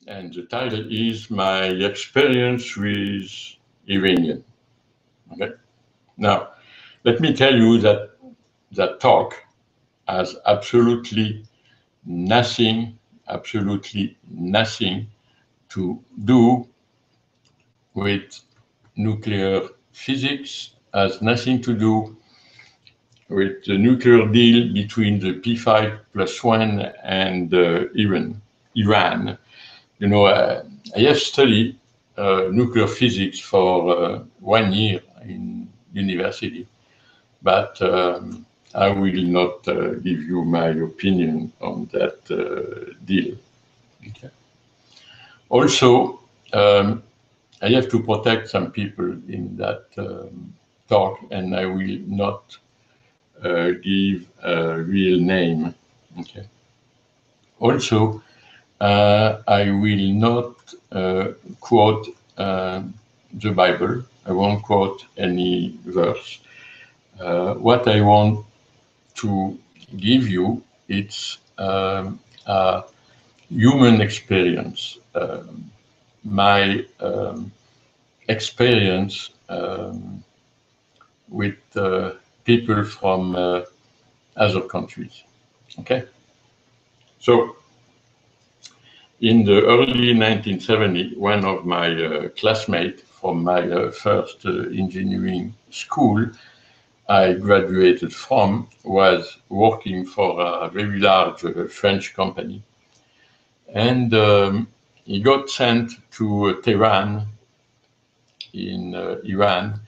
And the title is My Experience with Iranian. Okay. Now, let me tell you that that talk has absolutely nothing to do with nuclear physics, has nothing to do with the nuclear deal between the P5+1 and Iran. You know, I have studied nuclear physics for 1 year in university, but I will not give you my opinion on that deal. Okay. Also, I have to protect some people in that talk, and I will not give a real name. Okay. Also, I will not quote the Bible. I won't quote any verse. What I want to give you, it's a human experience. My experience with people from other countries. Okay? So, in the early 1970s, one of my classmates from my first engineering school I graduated from was working for a very large French company. And he got sent to Tehran in Iran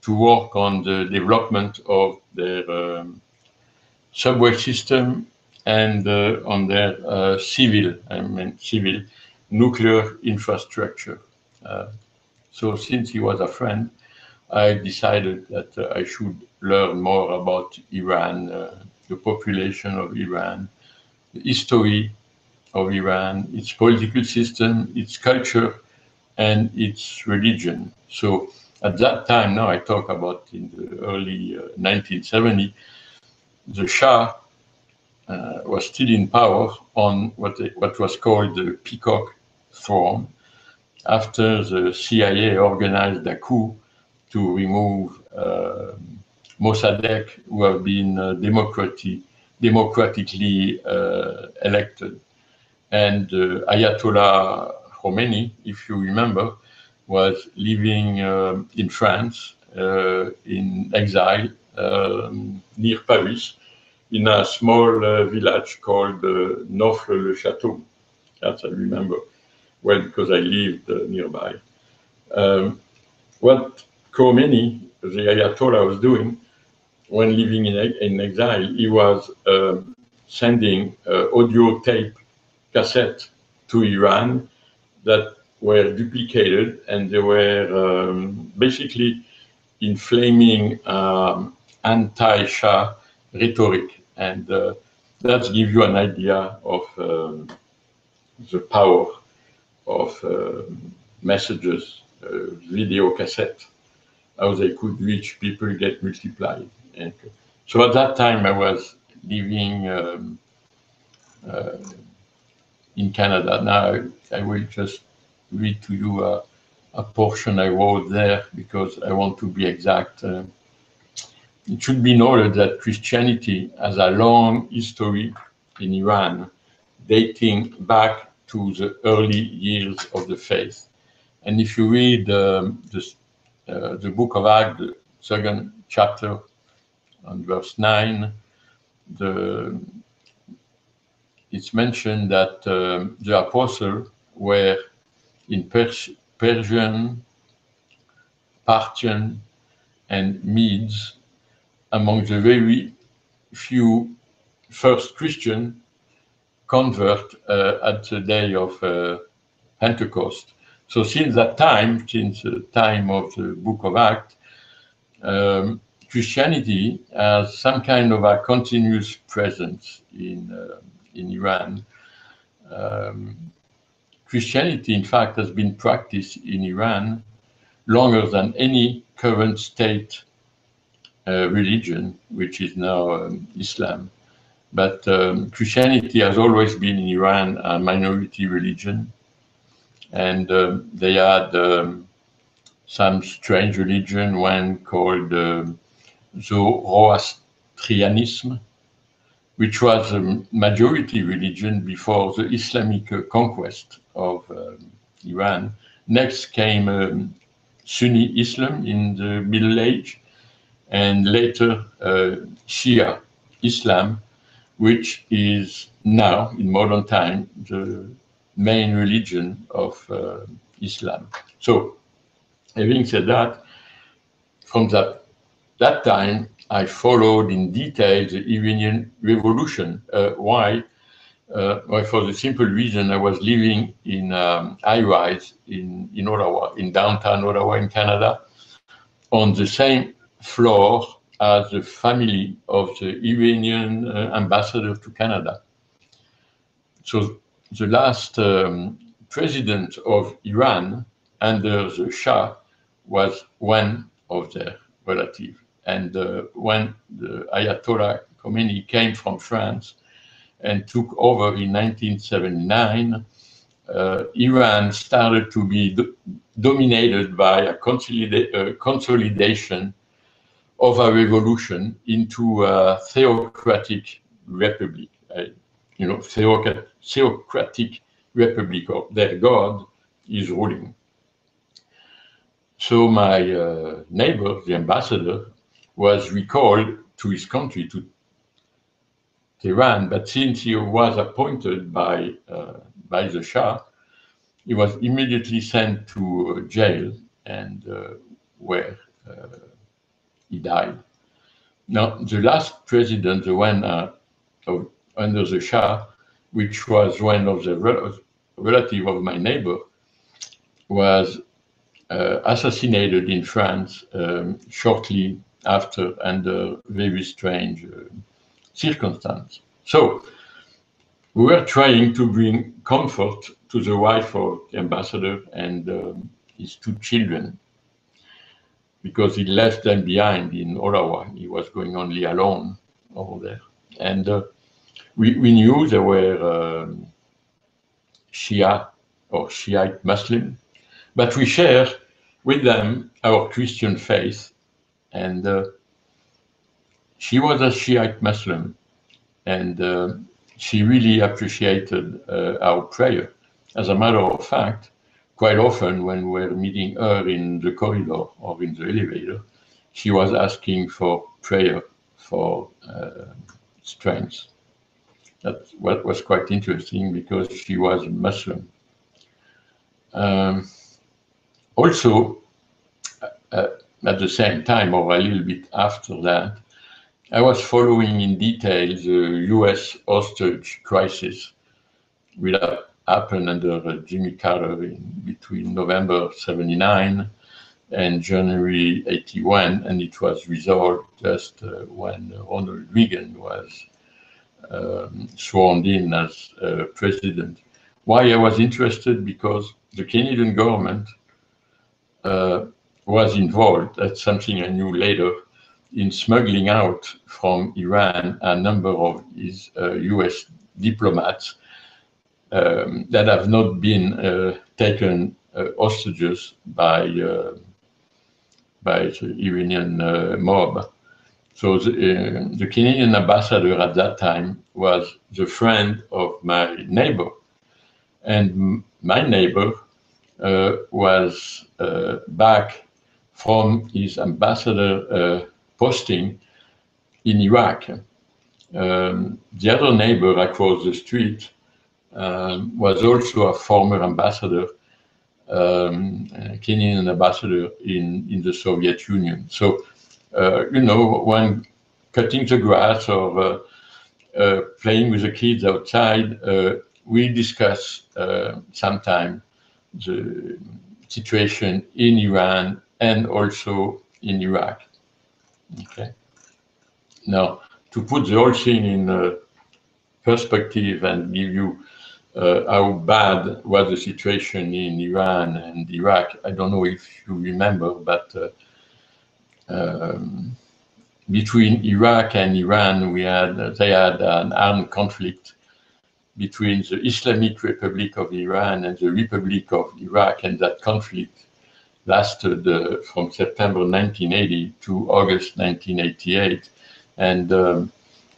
to work on the development of their subway system and on their civil nuclear infrastructure. So since he was a friend, I decided that I should learn more about Iran, the population of Iran, the history of Iran, its political system, its culture, and its religion. So at that time, now I talk about in the early 1970s, the Shah was still in power on what was called the Peacock Throne, after the CIA organized a coup to remove Mossadegh, who have been democratically elected. And Ayatollah Khomeini, if you remember, was living in France in exile near Paris, in a small village called Nofle-le-Château. That I remember well because I lived nearby. What Khomeini, the Ayatollah, was doing when living in exile, he was sending audio tape cassette to Iran that were duplicated, and they were basically inflaming anti-Shah rhetoric. And that gives you an idea of the power of messages, video cassette, how they could reach people, get multiplied. And so at that time I was living in Canada. Now I will just read to you a portion I wrote there because I want to be exact. It should be noted that Christianity has a long history in Iran, dating back to the early years of the faith. And if you read the book of Acts, the second chapter, on verse 9, it's mentioned that the apostles were in Persian, Parthian, and Medes, among the very few first Christian convert at the day of Pentecost. So since that time, since the time of the book of Acts, Christianity has some kind of a continuous presence in Iran. Christianity, in fact, has been practiced in Iran longer than any current state religion, which is now Islam. But Christianity has always been in Iran a minority religion, and they had some strange religion, one called Zoroastrianism, which was a majority religion before the Islamic conquest of Iran. Next came Sunni Islam in the Middle Age, and later Shia Islam, which is now, in modern time, the main religion of Islam. So, having said that, from that time, I followed in detail the Iranian Revolution. Why? Well, for the simple reason I was living in high-rise in Ottawa, in downtown Ottawa in Canada, on the same floor as the family of the Iranian ambassador to Canada. So the last president of Iran under the Shah was one of their relatives. And when the Ayatollah Khomeini came from France and took over in 1979, Iran started to be dominated by a consolidation of a revolution into a theocratic republic. Theocratic republic, or their God is ruling. So my neighbor, the ambassador, was recalled to his country, to Tehran, but since he was appointed by the Shah, he was immediately sent to jail, and where he died. Now, the last president, the one under the Shah, which was one of the relative of my neighbor, was assassinated in France shortly after, under very strange circumstances. So we were trying to bring comfort to the wife of the ambassador and his two children, because he left them behind in Ottawa. He was going only alone over there. And we knew they were Shia or Shiite Muslim, but we share with them our Christian faith. And she was a Shiite Muslim, and she really appreciated our prayer. As a matter of fact, quite often when we were meeting her in the corridor or in the elevator, she was asking for prayer for strength. That's what was quite interesting, because she was Muslim. Also, at the same time, or a little bit after that, I was following in detail the US hostage crisis, which happened under Jimmy Carter between November 79 and January 81, and it was resolved just when Ronald Reagan was sworn in as president. Why I was interested? Because the Canadian government was involved, that's something I knew later, in smuggling out from Iran a number of his US diplomats that have not been taken hostages by the Iranian mob. So the Canadian ambassador at that time was the friend of my neighbor. And my neighbor was back from his ambassador posting in Iraq. The other neighbor across the street was also a former ambassador, Kenyan ambassador in the Soviet Union. So, when cutting the grass or playing with the kids outside, we discuss sometimes the situation in Iran and also in Iraq. Okay. Now, to put the whole thing in perspective and give you how bad was the situation in Iran and Iraq, I don't know if you remember, but between Iraq and Iran, they had an armed conflict between the Islamic Republic of Iran and the Republic of Iraq, and that conflict lasted from September 1980 to August 1988, and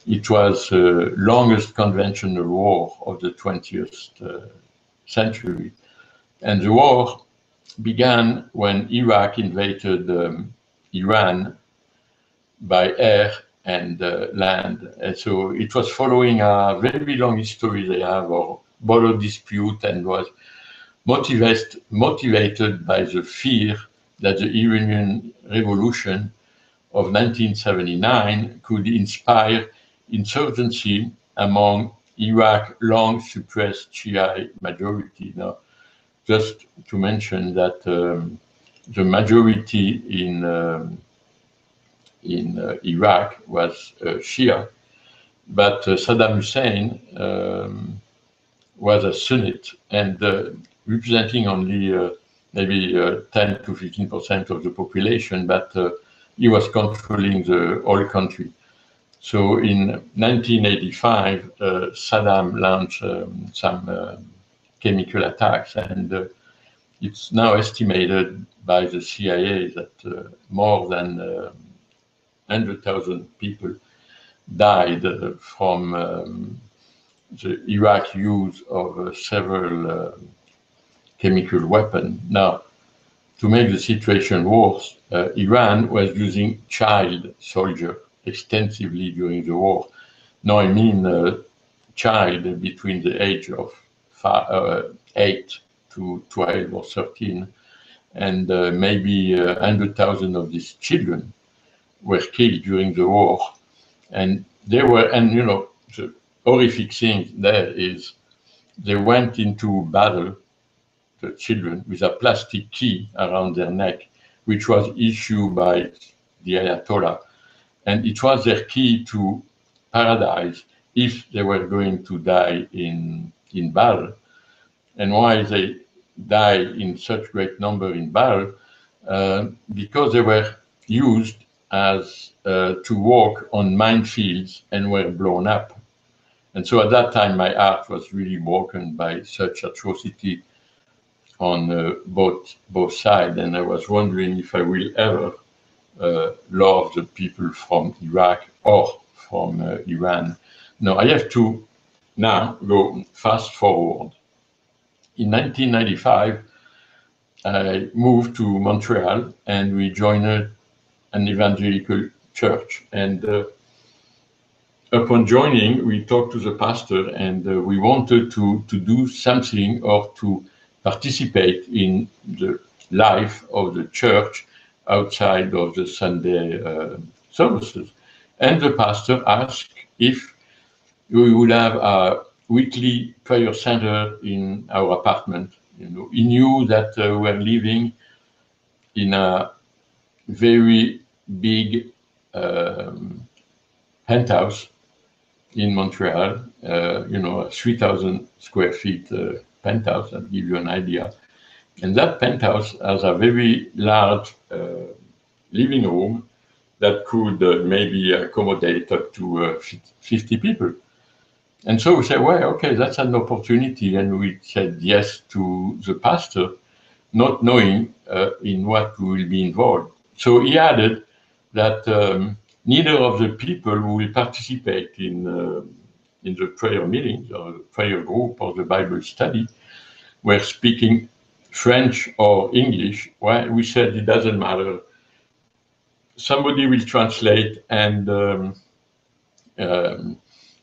it was the longest conventional war of the 20th century. And the war began when Iraq invaded Iran by air and land. And so it was following a very long history they have of border dispute, and was motivated by the fear that the Iranian Revolution of 1979 could inspire insurgency among Iraq's long suppressed Shia majority. Now, just to mention that the majority in Iraq was Shia, but Saddam Hussein was a Sunnite, and representing only maybe 10 to 15% of the population, but he was controlling the whole country. So in 1985, Saddam launched some chemical attacks, and it's now estimated by the CIA that more than 100,000 people died from the Iraq use of several chemical weapons. Now, to make the situation worse, Iran was using child soldiers extensively during the war. Now, I mean child between the age of 8 to 12 or 13, and maybe 100,000 of these children were killed during the war. And they were, and you know, the horrific thing there is they went into battle, the children, with a plastic key around their neck, which was issued by the Ayatollah. And it was their key to paradise if they were going to die in battle. And why they died in such great number in battle? Because they were used as to walk on minefields and were blown up. And so at that time, my heart was really broken by such atrocity on both sides. And I was wondering if I will ever love the people from Iraq or from Iran. Now, I have to now go fast forward. In 1995, I moved to Montreal, and we joined an evangelical church. And upon joining, we talked to the pastor, and we wanted to do something or to participate in the life of the church outside of the Sunday services. And the pastor asked if we would have a weekly prayer center in our apartment. You know, he knew that we were living in a very big penthouse in Montreal, you know, a 3,000 square feet penthouse, I'll give you an idea. And that penthouse has a very large living room that could maybe accommodate up to 50 people. And so we said, well, okay, that's an opportunity. And we said yes to the pastor, not knowing in what we will be involved. So he added that neither of the people who will participate in the prayer meetings or the prayer group or the Bible study were speaking French or English. Well, we said it doesn't matter. Somebody will translate, and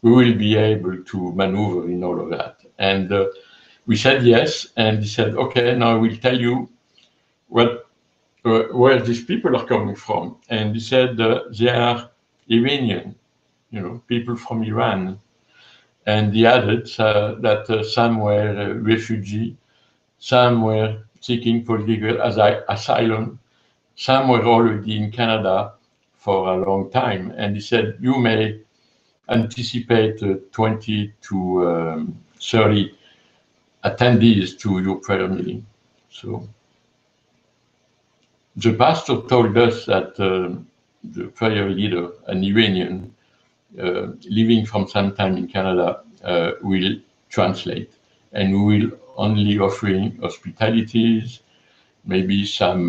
we will be able to maneuver in all of that. And we said yes, and he said, okay, now we'll tell you where these people are coming from. And he said they are Iranian, you know, people from Iran. And he added that some were refugees, some were seeking political asylum, some were already in Canada for a long time. And he said, you may anticipate 20 to 30 attendees to your prayer meeting. So the pastor told us that the prayer leader, an Iranian, living from some time in Canada, will translate, and we will only offering hospitalities, maybe some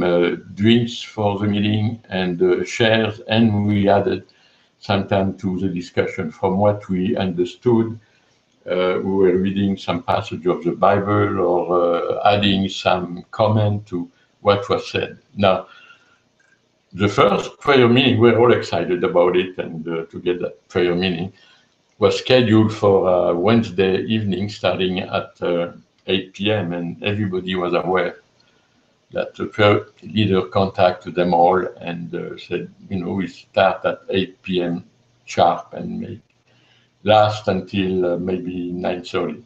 drinks for the meeting and shares, and we added some time to the discussion. From what we understood, we were reading some passage of the Bible or adding some comment to what was said. Now, the first prayer meeting, we're all excited about it, and to get that prayer meeting was scheduled for Wednesday evening starting at 8 p.m. and everybody was aware that the prayer leader contacted them all and said, we start at 8 p.m. sharp and may last until maybe 9:30.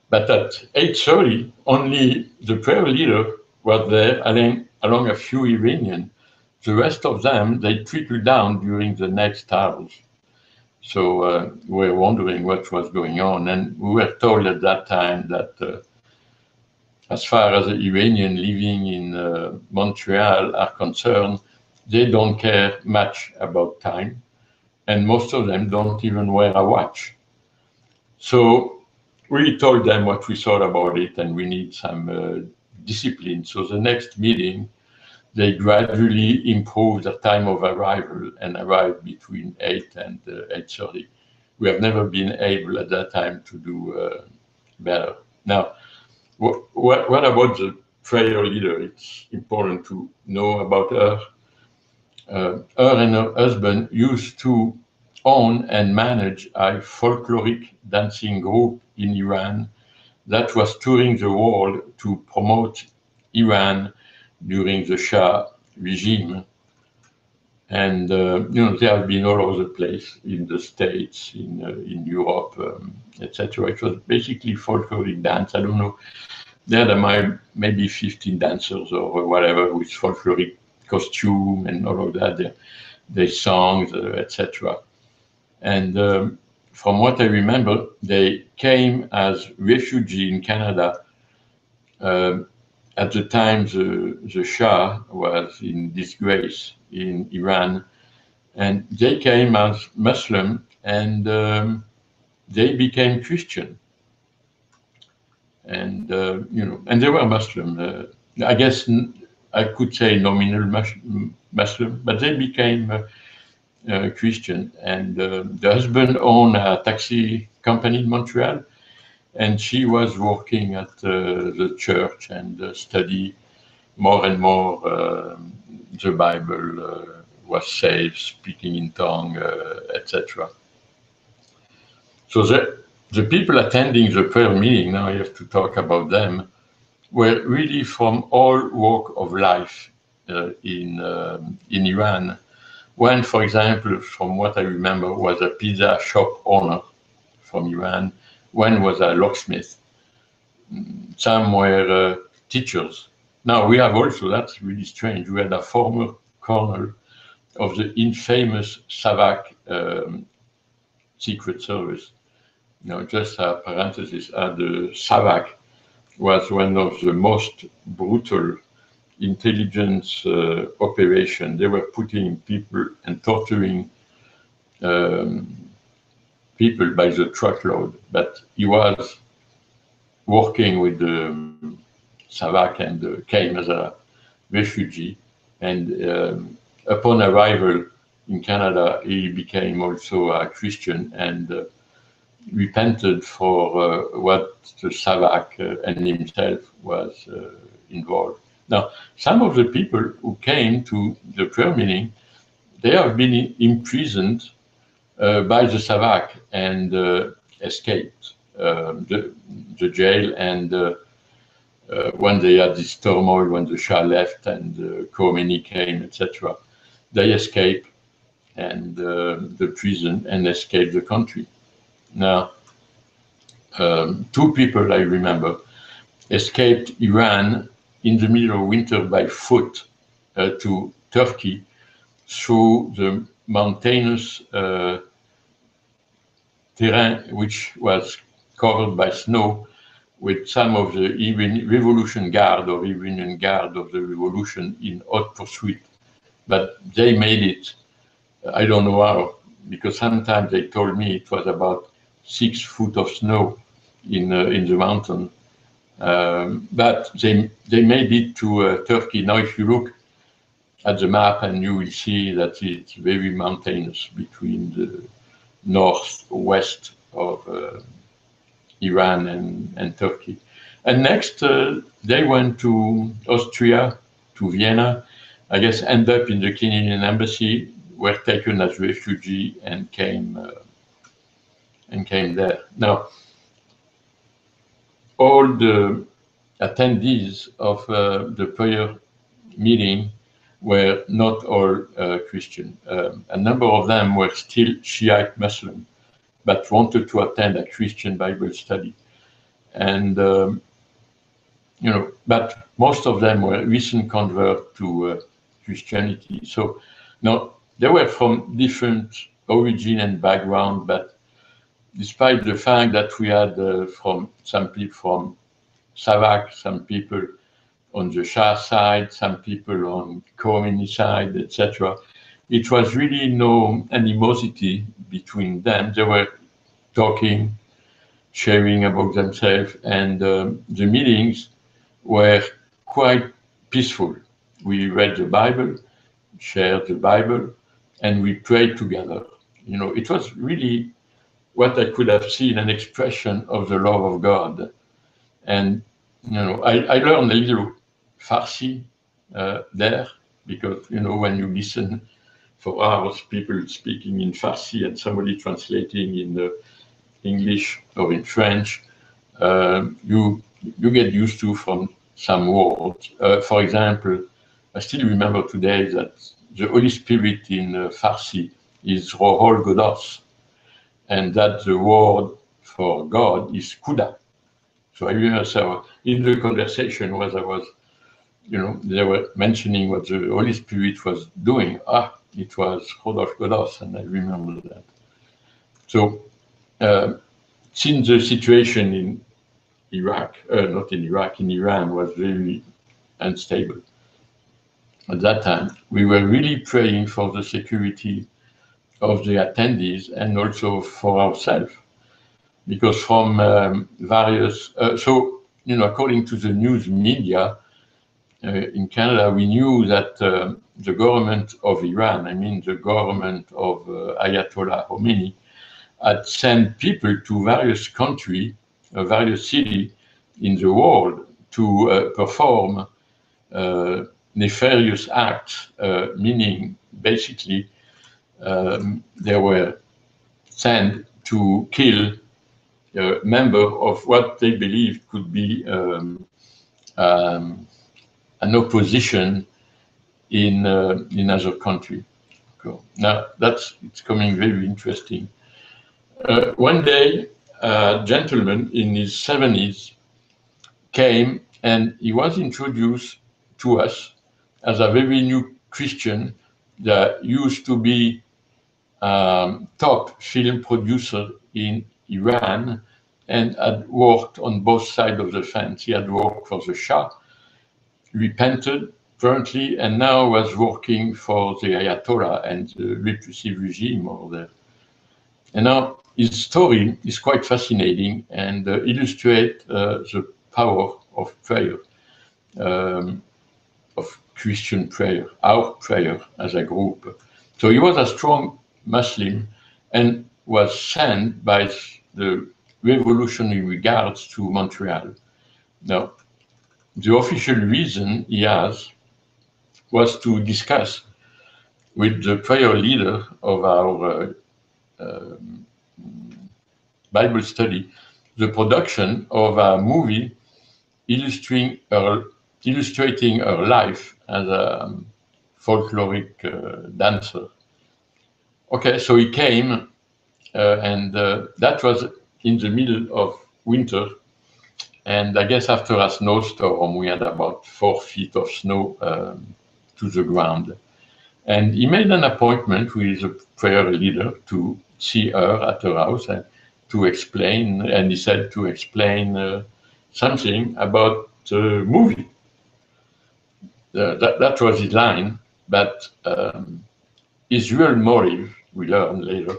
But at 8:30, only the prayer leader was there along a few Iranians. The rest of them, they trickled down during the next hours. So we were wondering what was going on. And we were told at that time that as far as the Iranians living in Montreal are concerned, they don't care much about time. And most of them don't even wear a watch. So we told them what we thought about it, and we need some discipline. So the next meeting, they gradually improved the time of arrival and arrived between 8 and 8:30. We have never been able at that time to do better. Now, what about the prayer leader? It's important to know about her. Her and her husband used to own and manage a folkloric dancing group in Iran that was touring the world to promote Iran during the Shah regime. And, they have been all over the place in the States, in Europe, etc. It was basically folkloric dance. I don't know. There might maybe 15 dancers or whatever with folkloric costume and all of that. They songs, etc. And from what I remember, they came as refugees in Canada. At the time, the Shah was in disgrace in Iran, and they came as Muslim, and they became Christian. And and they were Muslim. I guess I could say nominal Muslim, but they became Christian. And the husband owned a taxi company in Montreal, and she was working at the church and study more and more the Bible, was saved, speaking in tongue, etc. So the people attending the prayer meeting, now I have to talk about them, were really from all walk of life in Iran. One, for example, from what I remember, was a pizza shop owner from Iran. One was a locksmith. Some were teachers. Now we have also, that's really strange, we had a former colonel of the infamous Savak Secret Service. Just a parenthesis, the Savak was one of the most brutal intelligence operation. They were putting people and torturing people by the truckload, but he was working with the Savak and came as a refugee, and upon arrival in Canada, he became also a Christian and repented for what the Savak and himself was involved. Now, some of the people who came to the prayer meeting, they have been imprisoned by the Savak and escaped the jail. And when they had this turmoil, when the Shah left and Khomeini came, etc., they escaped and the prison and escaped the country. Now, two people I remember escaped Iran in the middle of winter by foot to Turkey through the mountainous terrain, which was covered by snow, with some of the Revolution Guard or Iranian Guard of the Revolution in hot pursuit but they made it. I don't know how, because sometimes they told me it was about 6 feet of snow in the mountain. But they made it to Turkey. Now, if you look at the map, and you will see that it's very mountainous between the northwest of Iran and Turkey. And next, they went to Austria, to Vienna, I guess, end up in the Canadian embassy, were taken as refugee and came there. Now, all the attendees of the prayer meeting were not all Christian. A number of them were still Shiite Muslim, but wanted to attend a Christian Bible study. And, but most of them were recent convert to Christianity. So now they were from different origin and background, but despite the fact that we had from some people from Savak, some people on the Shah side, some people on Khomeini side, etc. It was really no animosity between them. They were talking, sharing about themselves, and the meetings were quite peaceful. We read the Bible, shared the Bible, and we prayed together. It was really what I could have seen, an expression of the love of God. And I learned a little Farsi there, because when you listen for hours, people speaking in Farsi and somebody translating in English or in French, you get used to from some words. For example, I still remember today that the Holy Spirit in Farsi is Rohol Godos, and that the word for God is Kuda. So I remember, so in the conversation was I was, they were mentioning what the Holy Spirit was doing. It was Rodolphe Godos, and I remember that. So since the situation in Iraq, not in Iraq, in Iran was very unstable at that time, we were really praying for the security of the attendees and also for ourselves. Because from various, according to the news media in Canada, we knew that the government of Iran, the government of Ayatollah Khomeini, had sent people to various countries, various cities in the world to perform nefarious acts, meaning basically they were sent to kill member of what they believed could be an opposition in another country. Cool. Now it's coming very interesting. One day, a gentleman in his 70s came, and he was introduced to us as a very new Christian that used to be top film producer in Iran and had worked on both sides of the fence. He had worked for the Shah, repented apparently, and now was working for the Ayatollah and the repressive regime over there. And now his story is quite fascinating and illustrates the power of prayer, of Christian prayer, our prayer as a group. So he was a strong Muslim and was sent by the Revolutionary Guards to Montreal. Now, the official reason he has was to discuss with the prayer leader of our Bible study the production of a movie illustrating her life as a folkloric dancer. Okay, so he came, and that was in the middle of winter. And I guess after a snowstorm, we had about 4 feet of snow to the ground. And he made an appointment with the prayer leader to see her at her house and to explain, and he said to explain something about the movie. That was his line. But his real motive, we learn later,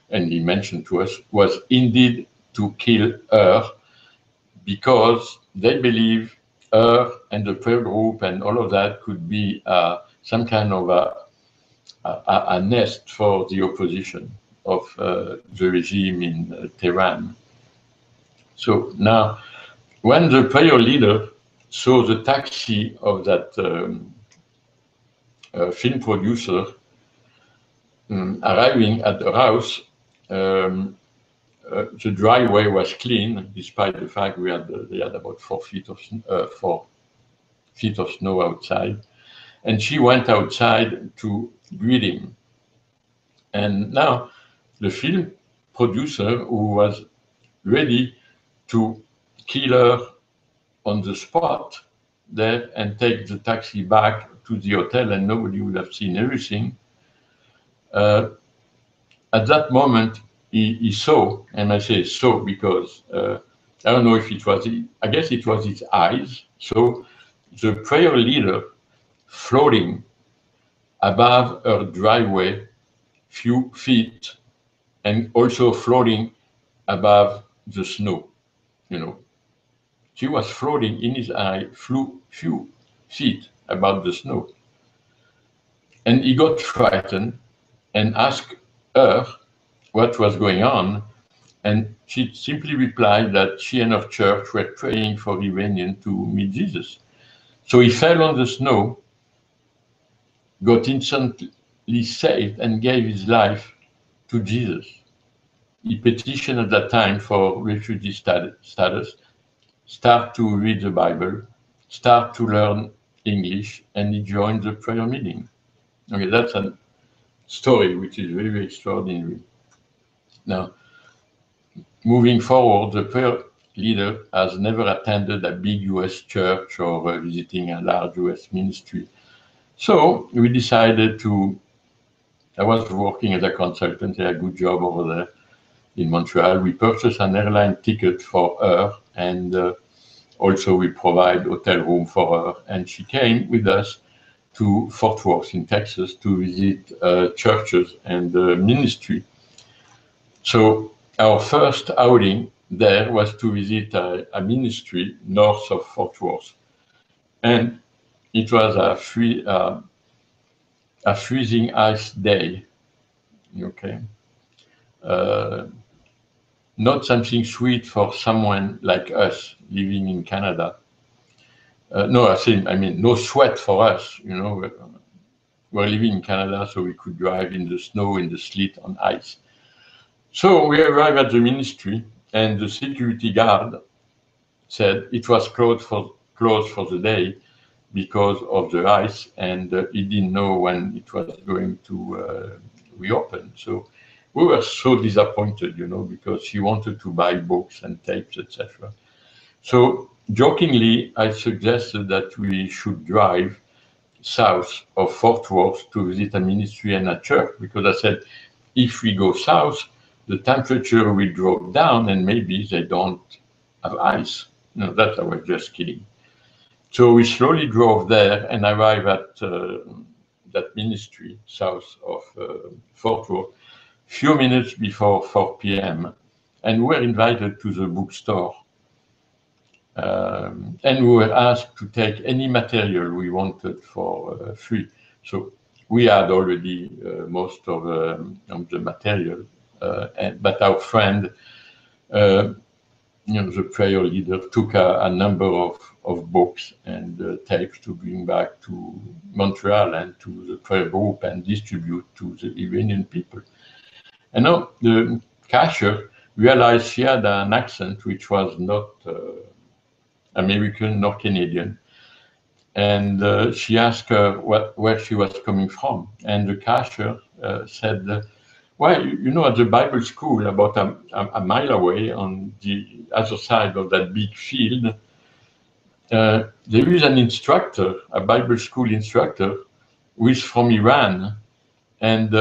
and he mentioned to us, was indeed to kill her because they believe her and the prayer group and all of that could be some kind of a nest for the opposition of the regime in Tehran. So now, when the prayer leader saw the taxi of that film producer arriving at the house, the driveway was clean, despite the fact they had about 4 feet of 4 feet of snow outside, and she went outside to greet him. And now the film producer, who was ready to kill her on the spot there and take the taxi back to the hotel, and nobody would have seen everything. At that moment, he saw, and I say saw because I don't know if it was, I guess it was his eyes. So the prayer leader floating above her driveway, few feet, and also floating above the snow, you know. She was floating in his eye, flew few feet above the snow. And he got frightened and asked her what was going on. And she simply replied that she and her church were praying for Iranians to meet Jesus. So he fell on the snow, got instantly saved, and gave his life to Jesus. He petitioned at that time for refugee status, start to read the Bible, start to learn English, and he joined the prayer meeting. Okay, that's a story which is very, very extraordinary. Now, moving forward, the prayer leader has never attended a big US church or visiting a large US ministry. So we decided to, I was working as a consultant, a good job over there in Montreal. We purchased an airline ticket for her, and also we provide hotel room for her. And she came with us to Fort Worth in Texas to visit churches and ministry. So our first outing there was to visit a ministry north of Fort Worth. And it was a freezing ice day, okay? Not something sweet for someone like us living in Canada. No, I mean, no sweat for us, you know. We're living in Canada, so we could drive in the snow, in the sleet, on ice. So we arrived at the ministry, and the security guard said it was closed for the day because of the ice, and he didn't know when it was going to reopen. So we were so disappointed, you know, because she wanted to buy books and tapes, etc. So jokingly, I suggested that we should drive south of Fort Worth to visit a ministry and a church, because I said, if we go south, the temperature will drop down and maybe they don't have ice. No, that I was just kidding. So we slowly drove there and arrived at that ministry south of Fort Worth, few minutes before 4 p.m. And we were invited to the bookstore. And we were asked to take any material we wanted for free. So we had already most of the material, but our friend, the prayer leader, took a number of books and tapes to bring back to Montreal and to the prayer group and distribute to the Iranian people. And now the cashier realized she had an accent which was not American nor Canadian. And she asked her where she was coming from. And the cashier said, well, you know, at the Bible school, about a mile away on the other side of that big field, there is an instructor, a Bible school instructor, who is from Iran. And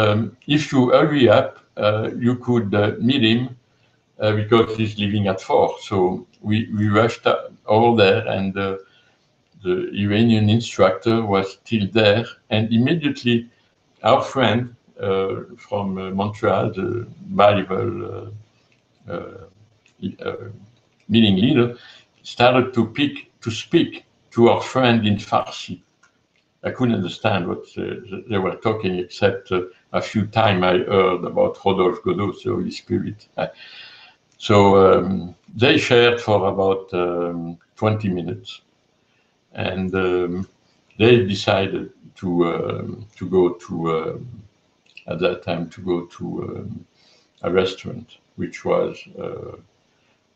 if you hurry up, you could meet him because he's leaving at 4. So we rushed over there, and the Iranian instructor was still there, and immediately our friend from Montreal, the Bible meeting leader, started to speak to our friend in Farsi. I couldn't understand what they were talking, except a few times I heard about Rodolphe Godot, the Holy Spirit. So they shared for about 20 minutes, and they decided to go to at that time to go to a restaurant which was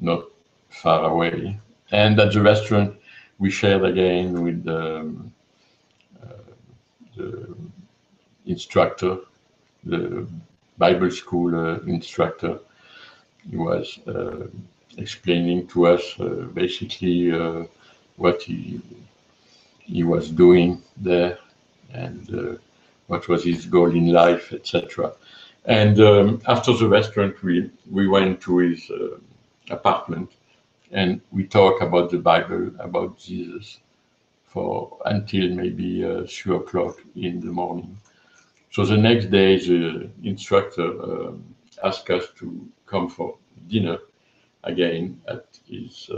not far away. And at the restaurant, we shared again with the instructor, the Bible school instructor. He was explaining to us basically what he was doing there and what was his goal in life, etc. And after the restaurant, we went to his apartment, and we talked about the Bible, about Jesus, for until maybe 3 o'clock in the morning. So the next day, the instructor asked us to come for dinner again at his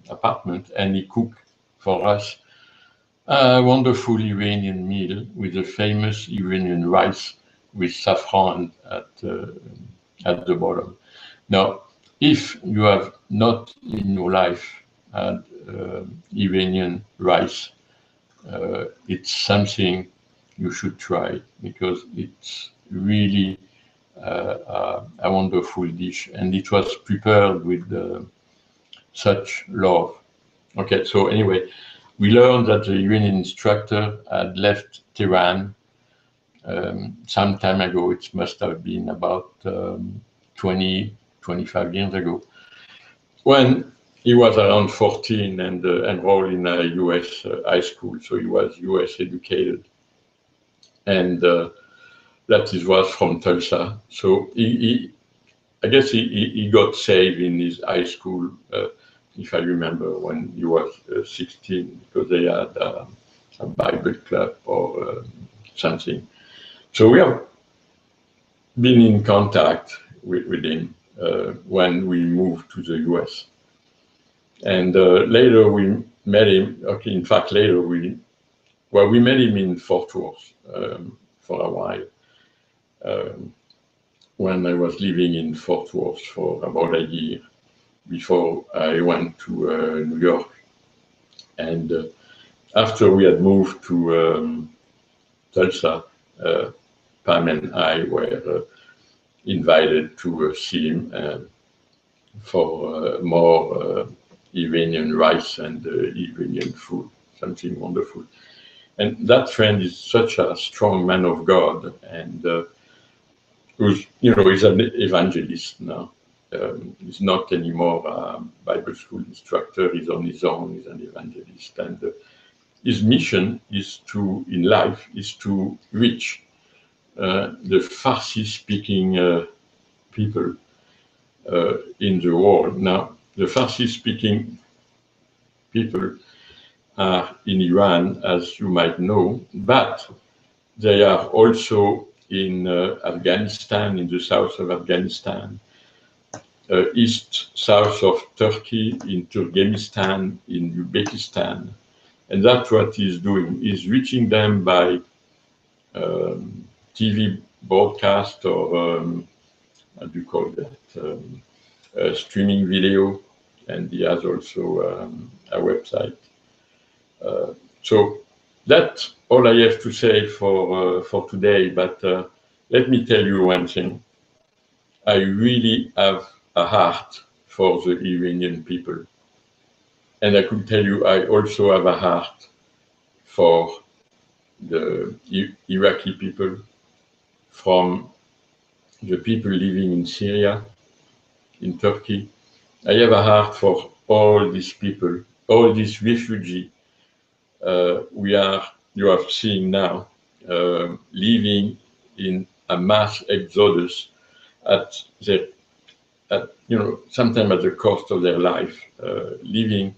apartment, and he cooked for us a wonderful Iranian meal with the famous Iranian rice with saffron at the bottom. Now, if you have not in your life had Iranian rice, it's something you should try, because it's really a wonderful dish, and it was prepared with such love. Okay, so anyway, we learned that the Iranian instructor had left Tehran some time ago. It must have been about 20, 25 years ago, when he was around 14 and enrolled in a US high school. So he was US educated. And that was from Tulsa. So I guess he got saved in his high school, if I remember, when he was 16, because they had a Bible club or something. So we have been in contact with him when we moved to the US. And later we met him. Okay, in fact, later we met him in Fort Worth for a while. When I was living in Fort Worth for about a year before I went to New York. And after we had moved to Tulsa, Pam and I were invited to see him for more Iranian rice and Iranian food, something wonderful. And that friend is such a strong man of God, and who's, he's an evangelist now. He's not anymore a Bible school instructor. He's on his own. He's an evangelist, and his mission in life is to reach the Farsi-speaking people in the world. Now, the Farsi-speaking people are in Iran, as you might know, but they are also in Afghanistan, in the south of Afghanistan, east, south of Turkey, in Turkmenistan, in Uzbekistan. And that's what he's doing. He's reaching them by TV broadcast, or how do you call that, streaming video, and he has also a website. So that's all I have to say for today, but let me tell you one thing. I really have a heart for the Iranian people. And I could tell you I also have a heart for the Iraqi people, from the people living in Syria, in Turkey. I have a heart for all these people, all these refugees you are seeing now, living in a mass exodus sometimes at the cost of their life, leaving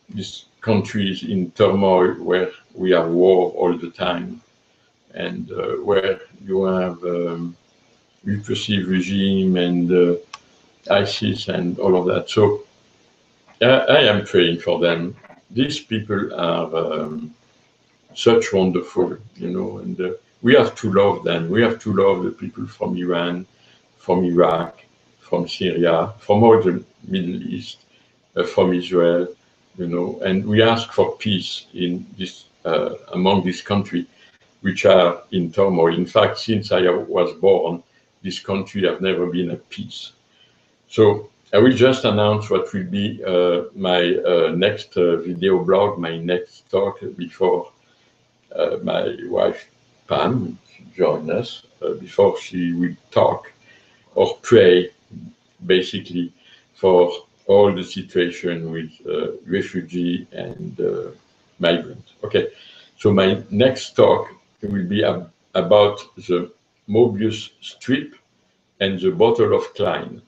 this countries in turmoil where we have war all the time, and where you have repressive regime and ISIS and all of that. So I am praying for them. These people are such wonderful, and we have to love them. We have to love the people from Iran, from Iraq, from Syria, from all the Middle East, from Israel, and we ask for peace in this among this country, which are in turmoil. In fact, since I was born, this country have never been at peace. So I will just announce what will be my next video blog, my next talk before my wife Pam join us, before she will talk or pray, basically, for all the situation with refugee and migrants. Okay, so my next talk will be about the Mobius strip and the bottle of Klein.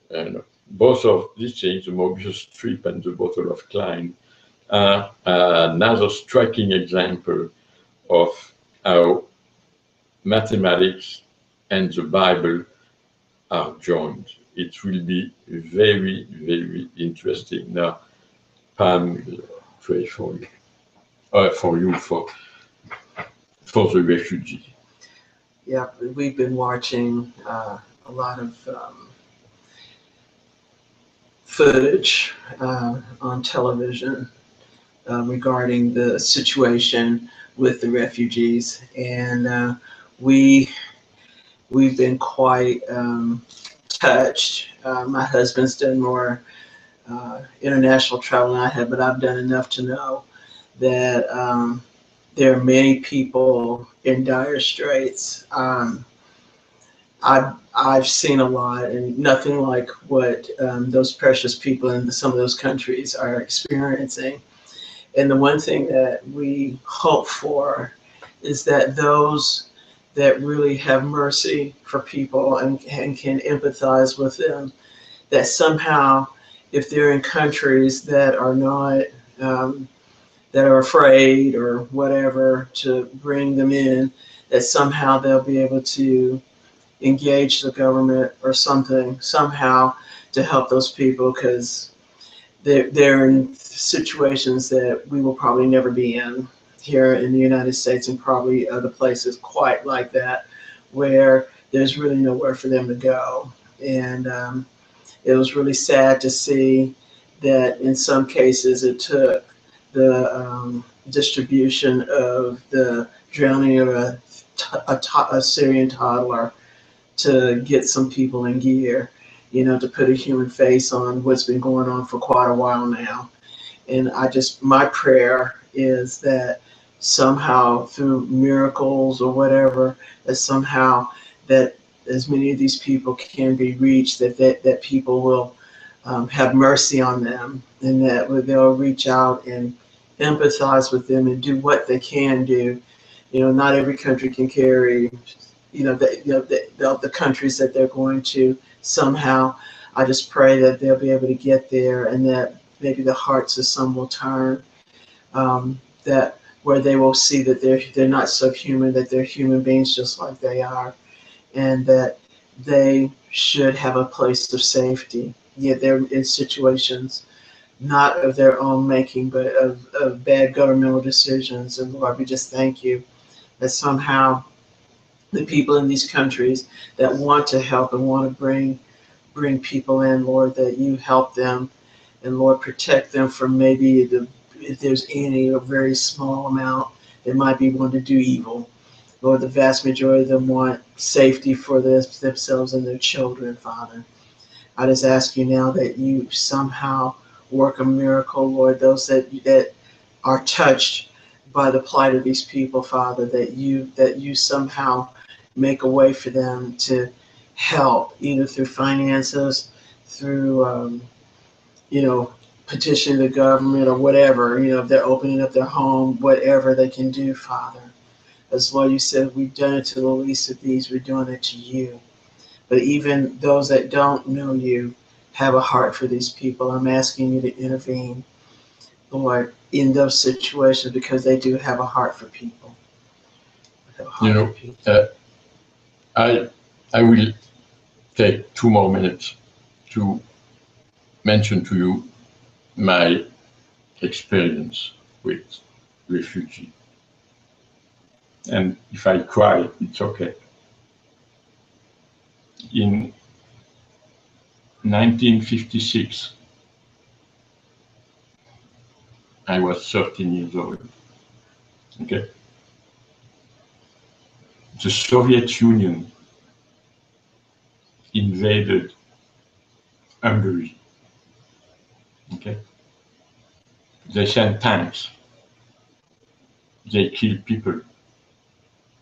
And both of these things, the Mobius strip and the bottle of Klein, are another striking example of how mathematics and the Bible are joined. It will be very, very interesting. Now, Pam will pray for you, for the refugee. Yeah, we've been watching a lot of footage on television regarding the situation with the refugees, and we've been quite touched. My husband's done more international travel than I have, but I've done enough to know that there are many people in dire straits. I've seen a lot, and nothing like what those precious people in some of those countries are experiencing. And the one thing that we hope for is that those that really have mercy for people and can empathize with them, that somehow, if they're in countries that are not, that are afraid or whatever to bring them in, that somehow they'll be able to engage the government or something, somehow, to help those people, because they're in situations that we will probably never be in here in the United States, and probably other places quite like that, where there's really nowhere for them to go. And it was really sad to see that in some cases it took the distribution of the drowning of a Syrian toddler to get some people in gear, to put a human face on what's been going on for quite a while now. And my prayer is that somehow through miracles or whatever, that somehow that as many of these people can be reached, that people will have mercy on them, and that they'll reach out and empathize with them and do what they can do. Not every country can carry, the countries that they're going to. Somehow, I just pray that they'll be able to get there, and that maybe the hearts of some will turn, that where they will see that they're not subhuman, that they're human beings just like they are, and that they should have a place of safety. Yet they're in situations not of their own making, but of bad governmental decisions. And Lord, we just thank you that somehow the people in these countries that want to help and want to bring people in, Lord, that you help them, and Lord, protect them from maybe if there's any, a very small amount that might be wanting to do evil. Lord, the vast majority of them want safety for themselves and their children, Father. I just ask you now that you somehow work a miracle, Lord, those that are touched by the plight of these people, Father, that you somehow make a way for them to help, either through finances, through petitioning the government or whatever, if they're opening up their home, whatever they can do, Father. As Lord, you said, we've done it to the least of these, we're doing it to you. But even those that don't know you have a heart for these people. I'm asking you to intervene. Lord, in those situations, because they do have a heart for people. I will take 2 more minutes to mention to you my experience with refugee. And if I cry, it's okay. In 1956, I was 13 years old. Okay. The Soviet Union invaded Hungary. Okay. They sent tanks. They killed people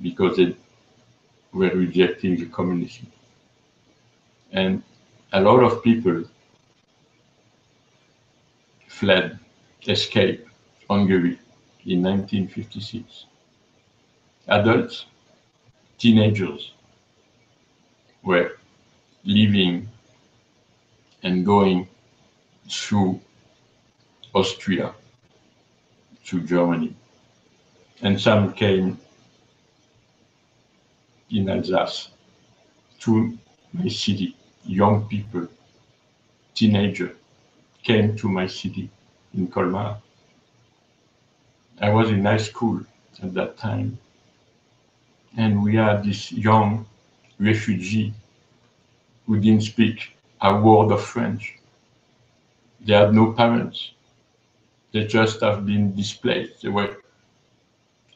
because they were rejecting the communism. And a lot of people fled, escaped Hungary in 1956. Adults, teenagers were leaving and going through Austria to Germany. And some came in Alsace to my city. Young people, teenagers, came to my city in Colmar. I was in high school at that time, and we had this young refugee who didn't speak a word of French. They had no parents. They just have been displaced. They were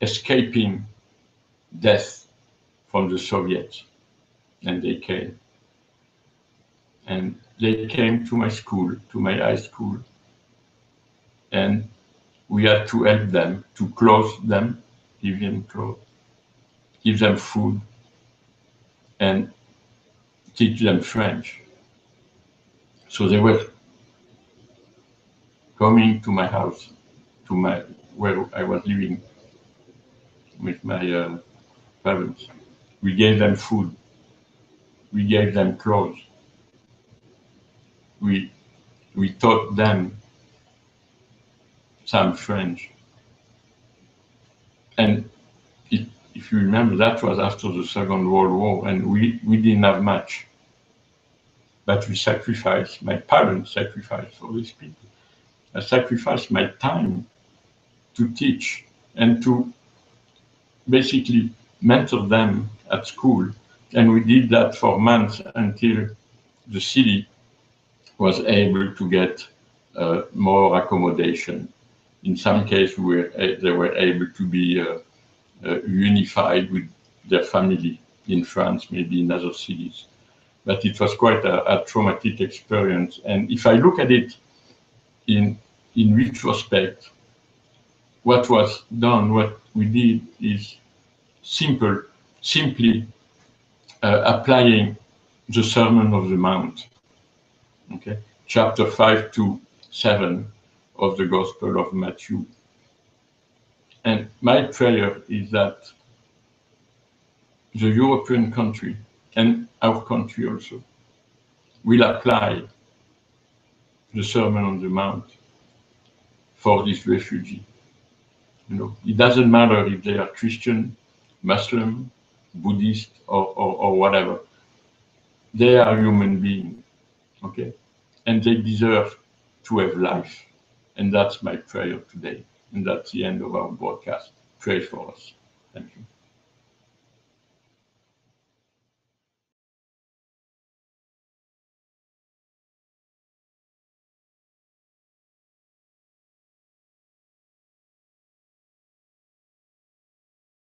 escaping death from the Soviets, and they came. And they came to my school, to my high school, and we had to help them, to clothe them, give them clothes, give them food, and teach them French. So they were coming to my house, where I was living with my parents. We gave them food. We gave them clothes. We taught them some French. And if you remember, that was after the Second World War, and we didn't have much. But we sacrificed, my parents sacrificed for these people. I sacrificed my time to teach and to basically mentor them at school. And we did that for months until the city was able to get more accommodation. In some cases, they were able to be unified with their family in France, maybe in other cities. But it was quite a traumatic experience. And if I look at it in retrospect, what was done, what we did is simply applying the Sermon of the Mount, okay, chapter 5 to 7 of the Gospel of Matthew. And my prayer is that the European country and our country also will apply the Sermon on the Mount for these refugees. It doesn't matter if they are Christian, Muslim, Buddhist, or whatever. They are human beings, okay? And they deserve to have life. And that's my prayer today. And that's the end of our broadcast. Pray for us. Thank you.